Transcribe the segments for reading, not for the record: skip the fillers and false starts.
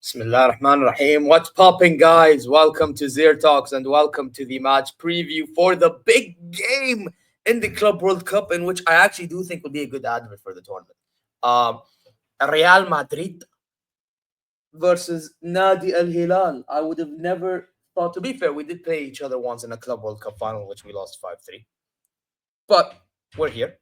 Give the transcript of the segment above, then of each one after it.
Bismillah ar-Rahman ar-Rahim. What's popping, guys? Welcome to ZeerTalks and welcome to the match preview for the big game in the Club World Cup, in which I actually do think will be a good advert for the tournament. Real Madrid versus Nadi Al Hilal. I would have never thought, to be fair, we did play each other once in a Club World Cup final, which we lost 5-3. But we're here,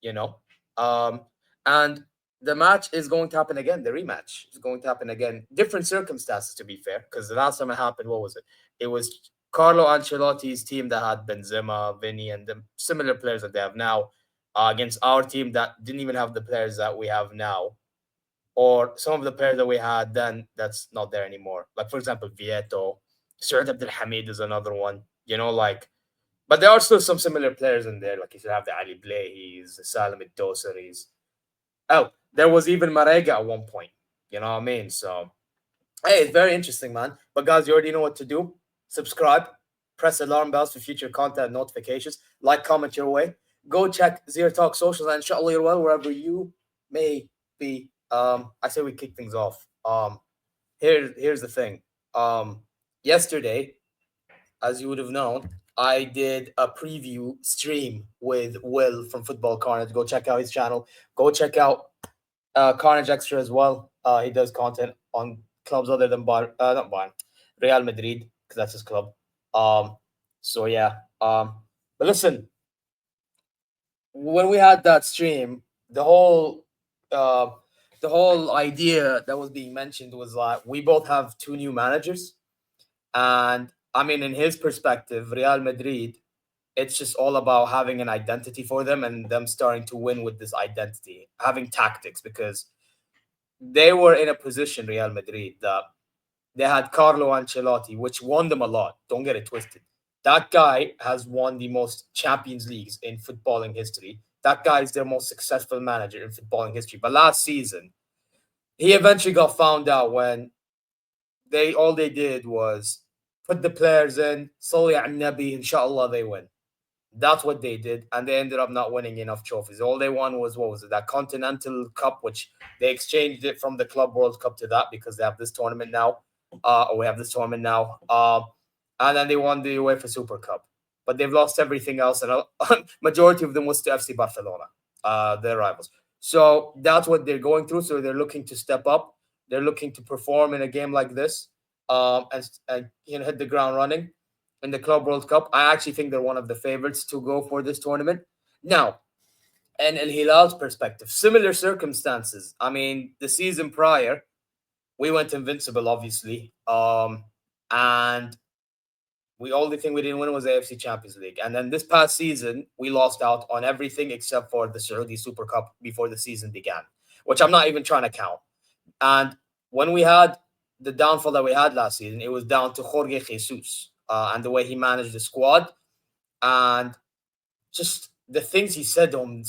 you know. And the match is going to happen again. The rematch is going to happen again. Different circumstances, to be fair, because the last time it happened, what was it? It was Carlo Ancelotti's team that had Benzema, Vinny, and the similar players that they have now against our team that didn't even have the players that we have now, or some of the players that we had then that's not there anymore. Like, for example, Vieto, Surat Abdelhamid is another one, but there are still some similar players in there. Like, you should have the Ali Blahis, Salim Dosaris. Oh, there was even Marega at one point. You know what I mean? So, hey, it's very interesting, man. But guys, you already know what to do. Subscribe, press alarm bells for future content notifications, like, comment your way. Go check ZeerTalks socials, and inshallah you're well wherever you may be. I say we kick things off. Here's the thing. Yesterday, as you would have known, I did a preview stream with Will from Football Carnage. Go check out his channel. Go check out Carnage XTRA as well. He does content on clubs other than not Bayern, Real Madrid, because that's his club. So yeah. But listen, when we had that stream, the whole idea that was being mentioned was like, we both have two new managers, and I mean, in his perspective, Real Madrid, it's just all about having an identity for them and them starting to win with this identity, having tactics, because they were in a position, Real Madrid, that they had Carlo Ancelotti, which won them a lot. Don't get it twisted. That guy has won the most Champions Leagues in footballing history. That guy is their most successful manager in footballing history. But last season, he eventually got found out when all they did was put the players in, Salli al Nabi, inshallah they win. That's what they did, and they ended up not winning enough trophies. All they won was, what was it, that Continental Cup, which they exchanged it from the Club World Cup to that because they have this tournament now. We have this tournament now. And then they won the UEFA Super Cup. But they've lost everything else, and a majority of them was to FC Barcelona, their rivals. So that's what they're going through. So they're looking to step up. They're looking to perform in a game like this, and hit the ground running in the Club World Cup. I actually think they're one of the favorites to go for this tournament. Now, and Al Hilal's perspective, similar circumstances. I mean, the season prior, we went invincible, obviously. And the only thing we didn't win was the AFC Champions League. And then this past season, we lost out on everything except for the Saudi Super Cup before the season began, which I'm not even trying to count. And when we had the downfall that we had last season, it was down to Jorge Jesus and the way he managed the squad, and just the things he said in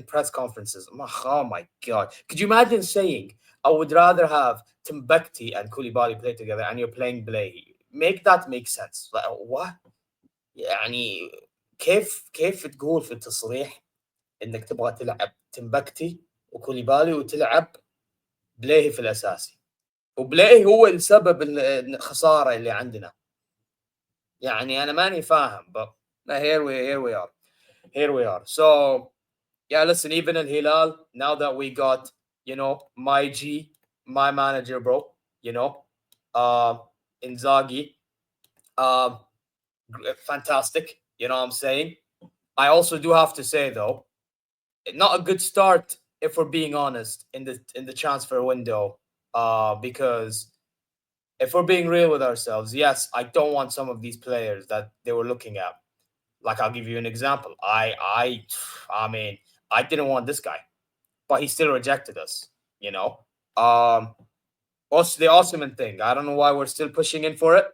press conferences. Oh my God. Could you imagine saying, I would rather have Timbuktu and Koulibaly play together and you're playing Blahy? Make that make sense. Like, what؟ يعني كيف تقول في التصريح انك تبغى تلعب تمبكتي وكوليبالي وتلعب بلاهي في الاساسي، وبلاهي هو السبب الخساره اللي عندنا. يعني انا ماني فاهم. But here we are. So yeah, listen, even in Hilal, now that we got, my G, my manager, bro, Inzaghi, fantastic. You know what I'm saying? I also do have to say, though, not a good start, if we're being honest, in the transfer window. Because if we're being real with ourselves, yes, I don't want some of these players that they were looking at. Like, I'll give you an example. I mean, I didn't want this guy, but he still rejected us. Also the Osman thing. I don't know why we're still pushing in for it.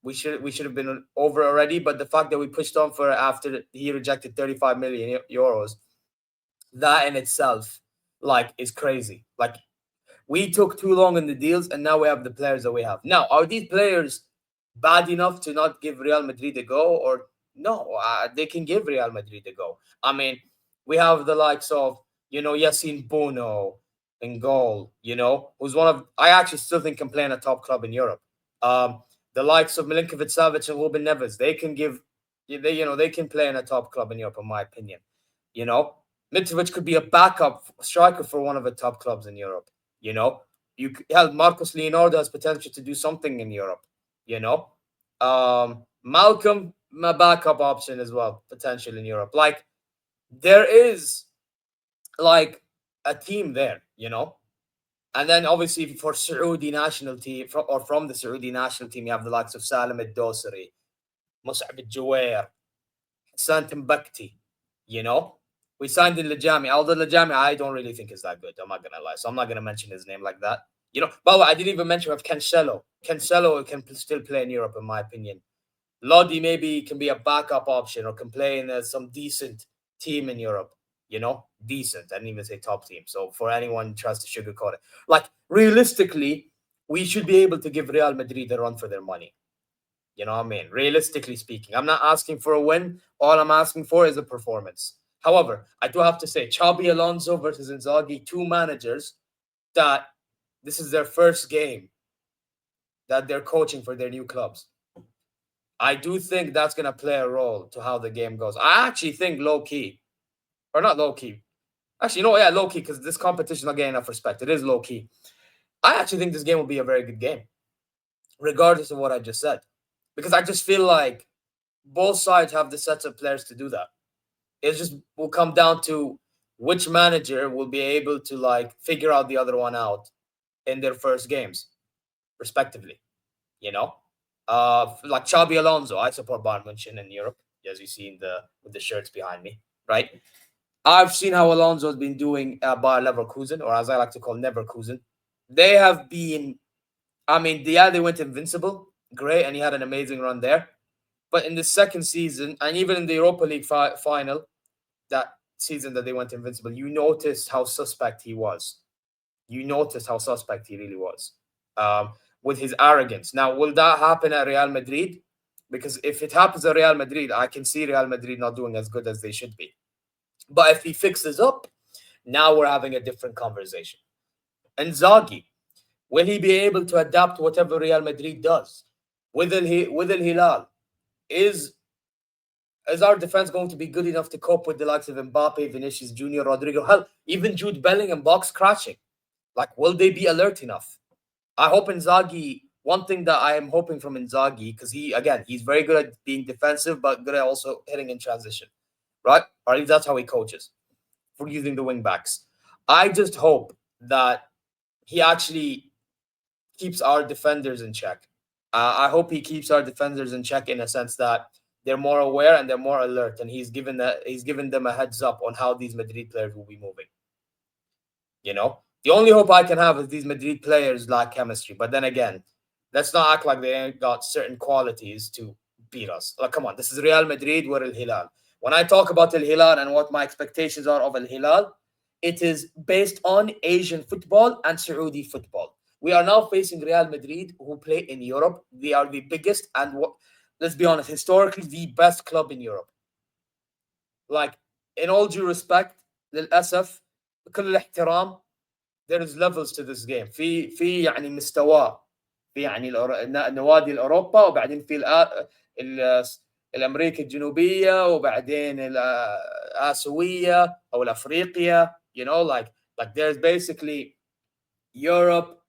We should have been over already, but the fact that we pushed on for it after he rejected 35 million euros, that in itself, is crazy. Like, we took too long in the deals, and now we have the players that we have. Now, are these players bad enough to not give Real Madrid a go, or No, they can give Real Madrid a go. I mean, we have the likes of, Yassine Bono in goal, who's one of, I actually still think can play in a top club in Europe. Um, the likes of Milinkovic Savic and Ruben Neves, they can give, they can play in a top club in Europe, in my opinion. You know, Mitrovic could be a backup striker for one of the top clubs in Europe. You know, hell, Marcos Leonardo has potential to do something in Europe. You know, Malcolm, my backup option as well, potential in Europe. Like there is like a team there, and then obviously for Saudi national team or from the Saudi national team, you have the likes of Salim Al Dosari, Mus'ab Al Jawair, Hassan Timbukti, you know. We signed in Lajami, although Lajami I don't really think is that good. I'm not gonna lie, so I'm not gonna mention his name like that. By the way, I didn't even mention of Cancelo. Cancelo can still play in Europe, in my opinion. Lodi maybe can be a backup option or can play in some decent team in Europe. Decent. I didn't even say top team. So for anyone who tries to sugarcoat it, like realistically, we should be able to give Real Madrid a run for their money. You know what I mean? Realistically speaking, I'm not asking for a win. All I'm asking for is a performance. However, I do have to say, Xabi Alonso versus Inzaghi, two managers that this is their first game that they're coaching for their new clubs. I do think that's going to play a role to how the game goes. I actually think low key, or not low key. Actually, yeah, low key, because this competition not getting enough respect. It is low key. I actually think this game will be a very good game, regardless of what I just said, because I just feel like both sides have the sets of players to do that. It just will come down to which manager will be able to like figure out the other one out in their first games, respectively. You know, like Xabi Alonso, I support Bayern Munich in Europe, as you see in the with the shirts behind me, right? I've seen how Alonso has been doing at Bayer Leverkusen, or as I like to call Neverkusen. They have been, I mean, they went invincible, great, and he had an amazing run there. But in the second season, and even in the Europa League final, that season that they went invincible, you noticed how suspect he was. You noticed how suspect he really was, with his arrogance. Now, will that happen at Real Madrid? Because if it happens at Real Madrid, I can see Real Madrid not doing as good as they should be. But if he fixes up, now we're having a different conversation. And Zaghi, will he be able to adapt whatever Real Madrid does? With Al Hilal, is is our defense going to be good enough to cope with the likes of Mbappe, Vinicius Junior, Rodrigo, hell, even Jude Bellingham box crashing? Like, will they be alert enough? I hope Inzaghi. One thing that I am hoping from Inzaghi, because he's very good at being defensive, but good at also hitting in transition, right? Or at least that's how he coaches for using the wing backs. I just hope that he actually keeps our defenders in check. I hope he keeps our defenders in check in a sense that they're more aware and they're more alert, and he's given them a heads up on how these Madrid players will be moving. The only hope I can have is these Madrid players lack chemistry. But then again, let's not act like they ain't got certain qualities to beat us. Like, come on, this is Real Madrid. We're Al Hilal. When I talk about Al Hilal and what my expectations are of Al Hilal, it is based on Asian football and Saudi football. We are now facing Real Madrid, who play in Europe. They are the biggest and let's be honest, historically the best club in Europe. Like, in all due respect, للأسف بكل الاحترام, there is levels to this game. في يعني مستوى في يعني نوادي الاوروبا, وبعدين في الامريكا الجنوبيه, وبعدين الاسيويه او الافريقيه. Like there's basically Europe,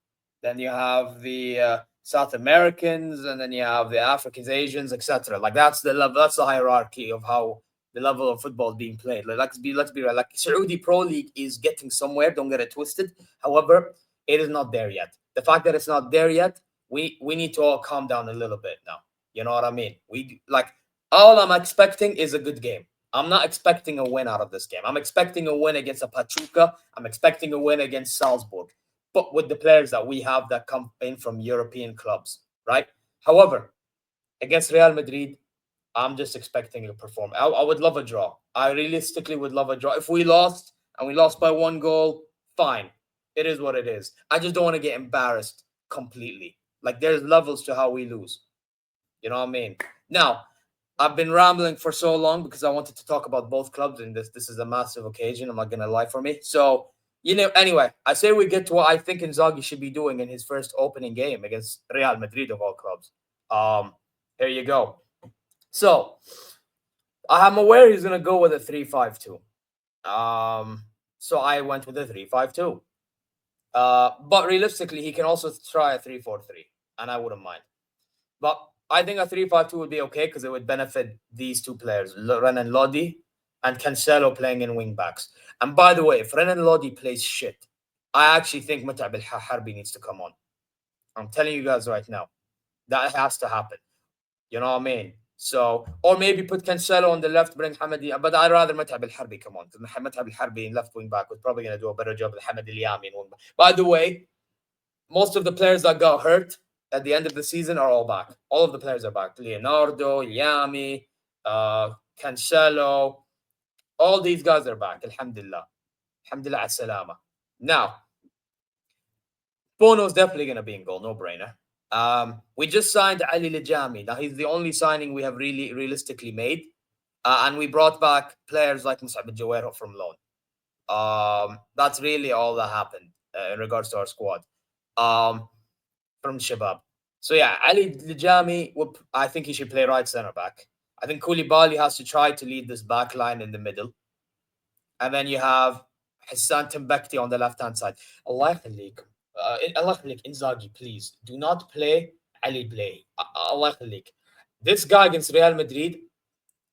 then you have the South Americans, and then you have the Africans, Asians, etc. Like that's the level, that's the hierarchy of how the level of football is being played. Like, let's be real. Like Saudi Pro League is getting somewhere. Don't get it twisted. However, it is not there yet. The fact that it's not there yet, we need to all calm down a little bit now. You know what I mean? We like all I'm expecting is a good game. I'm not expecting a win out of this game. I'm expecting a win against a Pachuca. I'm expecting a win against Salzburg, but with the players that we have that come in from European clubs, right? However, against Real Madrid, I'm just expecting a perform. I would love a draw. I realistically would love a draw. If we lost and we lost by 1 goal, fine. It is what it is. I just don't want to get embarrassed completely. Like there's levels to how we lose. You know what I mean? Now, I've been rambling for so long because I wanted to talk about both clubs, and this is a massive occasion. I'm not gonna lie for me. So anyway, I say we get to what I think Inzaghi should be doing in his first opening game against Real Madrid of all clubs. Here you go. So I'm aware he's gonna go with a 3-5-2. So I went with a 3-5-2. But realistically, he can also try a 3-4-3, and I wouldn't mind. But I think a 3-5-2 would be okay because it would benefit these two players, Renan Lodi and Cancelo playing in wing backs. And by the way, if Renan Lodi plays shit, I actually think Mut'ab al-Harbi needs to come on. I'm telling you guys right now, that has to happen. You know what I mean? So, or maybe put Cancelo on the left, bring Hamadi, but I'd rather Mut'ab al-Harbi come on. Because Mut'ab al-Harbi in left wing back was probably going to do a better job than Hamad al-Yami in wing back. By the way, most of the players that got hurt at the end of the season are all back. All of the players are back. Leonardo, Yami, Cancelo, all these guys are back. Alhamdulillah. Alhamdulillah as-salama. Now, Bono's definitely going to be in goal. No brainer. We just signed Ali Lijami. Now, he's the only signing we have really realistically made. And we brought back players like Musab Jawero from loan. That's really all that happened in regards to our squad. From Shabab. So yeah, Ali Lijami, I think he should play right centre back. I think Koulibaly has to try to lead this back line in the middle. And then you have Hassan Timbekti on the left-hand side. Allah khalik, Inzaghi, please, do not play Ali Blay. Allah khalik. This guy against Real Madrid,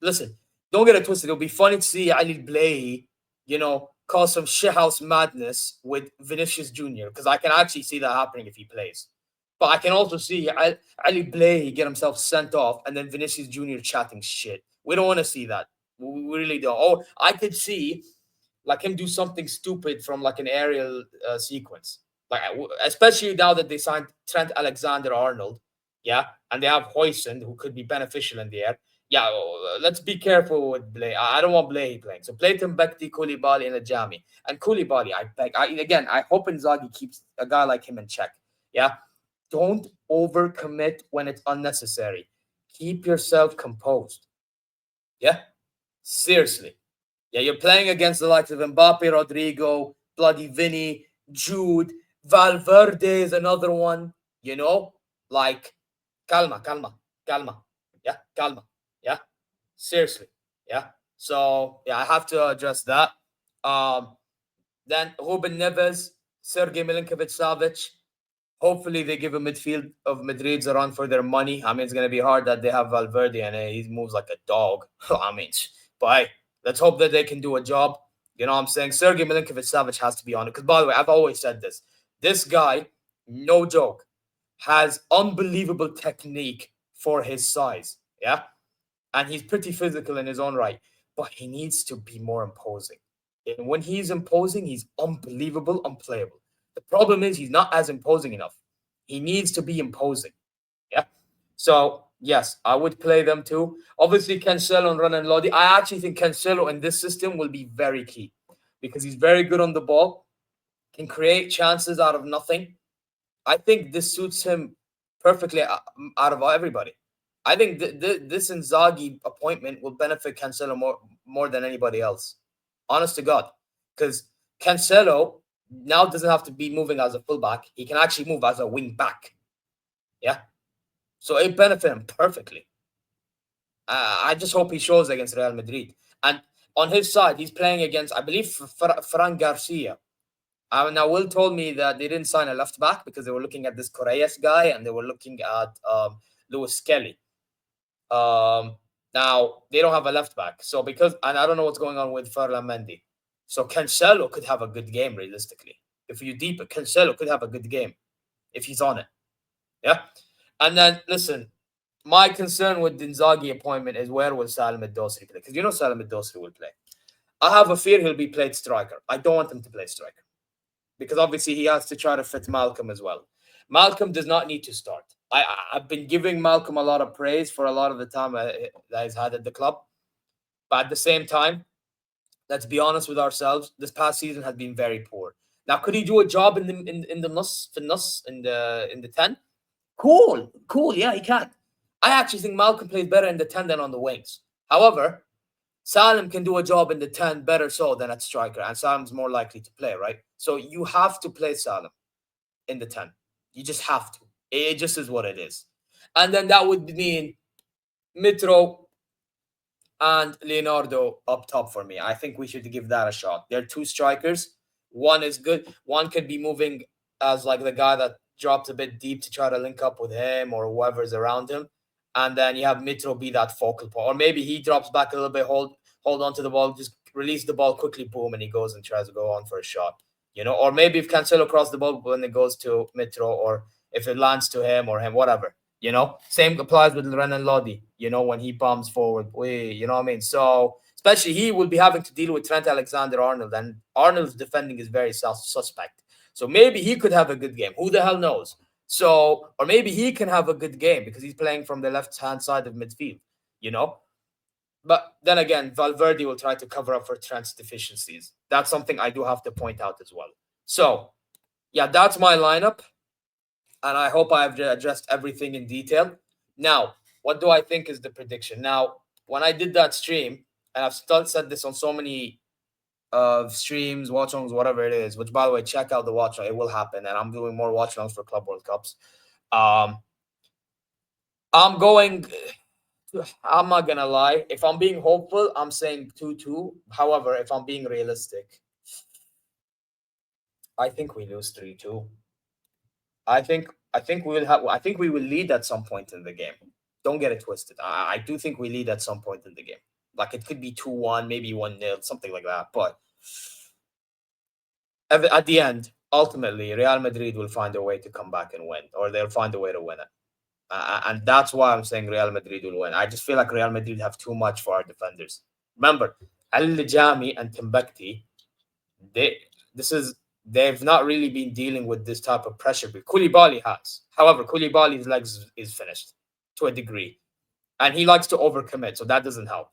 listen, don't get it twisted. It'll be funny to see Ali Blay, cause some shithouse madness with Vinicius Jr. because I can actually see that happening if he plays. But I can also see Ali Blay get himself sent off and then Vinicius Jr. chatting shit. We don't want to see that. We really don't. Oh, I could see like him do something stupid from like an aerial sequence. Like especially now that they signed Trent Alexander-Arnold, yeah, and they have Hoyson who could be beneficial in the air. Yeah, let's be careful with Blay. I don't want Blay playing. So play Timbekti, Koulibaly, and Ajami. And Koulibaly, I beg. I hope Inzaghi keeps a guy like him in check. Yeah, don't overcommit when it's unnecessary. Keep yourself composed. Yeah, seriously. Yeah, you're playing against the likes of Mbappe, Rodrigo, bloody Vinny, Jude, Valverde is another one. Like calma. Yeah, calma. Yeah, seriously. Yeah. So yeah, I have to address that. Then Ruben Neves, Sergei Milinkovic-Savic. Hopefully they give a midfield of Madrid's a run for their money. I mean, it's gonna be hard that they have Valverde and he moves like a dog. I mean, but hey, let's hope that they can do a job. You know what I'm saying? Sergei Milinkovic-Savic has to be on it. Because by the way, I've always said this. This guy, no joke, has unbelievable technique for his size. Yeah. And he's pretty physical in his own right. But he needs to be more imposing. And when he's imposing, he's unbelievable, unplayable. The problem is he's not as imposing enough. He needs to be imposing. Yeah. So, yes, I would play them too. Obviously, Cancelo and Renan Lodi. I actually think Cancelo in this system will be very key because he's very good on the ball, can create chances out of nothing. I think this suits him perfectly out of everybody. I think this Inzaghi appointment will benefit Cancelo more than anybody else. Honest to God. Because Cancelo now doesn't have to be moving as a fullback. He can actually move as a wing back. Yeah. So it benefits him perfectly. I just hope he shows against Real Madrid. And on his side, he's playing against, I believe, Fran Garcia. Now, Will told me that they didn't sign a left back because they were looking at this Correas guy and they were looking at Lewis Kelly. Now, they don't have a left back. So and I don't know what's going on with Ferland Mendy. So Cancelo could have a good game, realistically. If you deep it, Cancelo could have a good game if he's on it. Yeah. And then, listen, my concern with the Inzaghi appointment is where will Salim Al-Dosri play? Because Salim Al-Dosri will play. I have a fear he'll be played striker. I don't want him to play striker. Because obviously he has to try to fit Malcolm as well. Malcolm does not need to start. I've been giving Malcolm a lot of praise for a lot of the time that he's had at the club. But at the same time, let's be honest with ourselves, this past season has been very poor. Now, could he do a job in the Nus in the 10? Cool, yeah, he can. I actually think Malcolm plays better in the 10 than on the wings. However, Salim can do a job in the 10 better so than at striker, and Salim's more likely to play, right? So you have to play Salim in the 10. You just have to. It just is what it is. And then that would mean Mitro and Leonardo up top for me. I think we should give that a shot. They're two strikers. One is good. One could be moving as like the guy that drops a bit deep to try to link up with him or whoever's around him. And then you have Mitro be that focal point. Or maybe he drops back a little bit, hold on to the ball, just release the ball quickly, boom, and he goes and tries to go on for a shot. Or maybe if Cancelo cross the ball when it goes to Mitro, or if it lands to him or him, whatever. Same applies with Renan Lodi, when he bombs forward. You know what I mean? So, especially he will be having to deal with Trent Alexander-Arnold, and Arnold's defending is very suspect. So maybe he could have a good game. Who the hell knows? So, or maybe he can have a good game because he's playing from the left-hand side of midfield, But then again, Valverde will try to cover up for Trent's deficiencies. That's something I do have to point out as well. So, yeah, that's my lineup. And I hope I've addressed everything in detail. Now, what do I think is the prediction? Now, when I did that stream, and I've still said this on so many streams, watch-alongs, whatever it is, which, by the way, check out the watch-along. It will happen, and I'm doing more watch-alongs for Club World Cups. I'm not going to lie. If I'm being hopeful, I'm saying 2-2. However, if I'm being realistic, I think we lose 3-2. I think we will lead at some point in the game. Don't get it twisted. I do think we lead at some point in the game. Like it could be 2-1, maybe 1-0, something like that. But at the end, ultimately, Real Madrid will find a way to come back and win, or they'll find a way to win it. And that's why I'm saying Real Madrid will win. I just feel like Real Madrid have too much for our defenders. Remember, Al-Jami and Timbukti, they've not really been dealing with this type of pressure, but Koulibaly has. However, Koulibaly's legs is finished to a degree, and he likes to overcommit, so that doesn't help.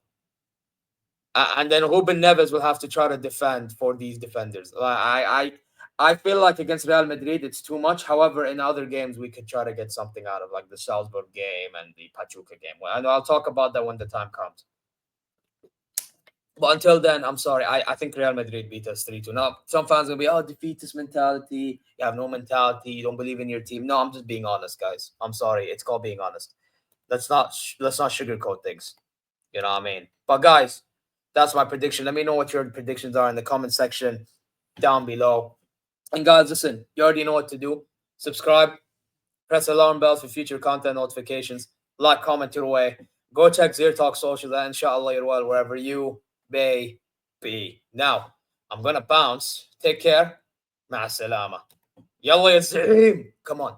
And then Ruben Neves will have to try to defend for these defenders. I feel like against Real Madrid, it's too much. However, in other games, we could try to get something out of, like the Salzburg game and the Pachuca game. Well, I'll talk about that when the time comes. But until then, I'm sorry. I think Real Madrid beat us 3-2. Now, some fans will be, defeatist mentality. You have no mentality. You don't believe in your team. No, I'm just being honest, guys. I'm sorry. It's called being honest. Let's not sugarcoat things. You know what I mean? But guys, that's my prediction. Let me know what your predictions are in the comment section down below. And guys, listen, you already know what to do. Subscribe. Press alarm bells for future content notifications. Like, comment your way. Go check ZeerTalks socials and inshallah you're well wherever you may be. Now, I'm going to bounce. Take care. Ma salama. Yalla ya Come on.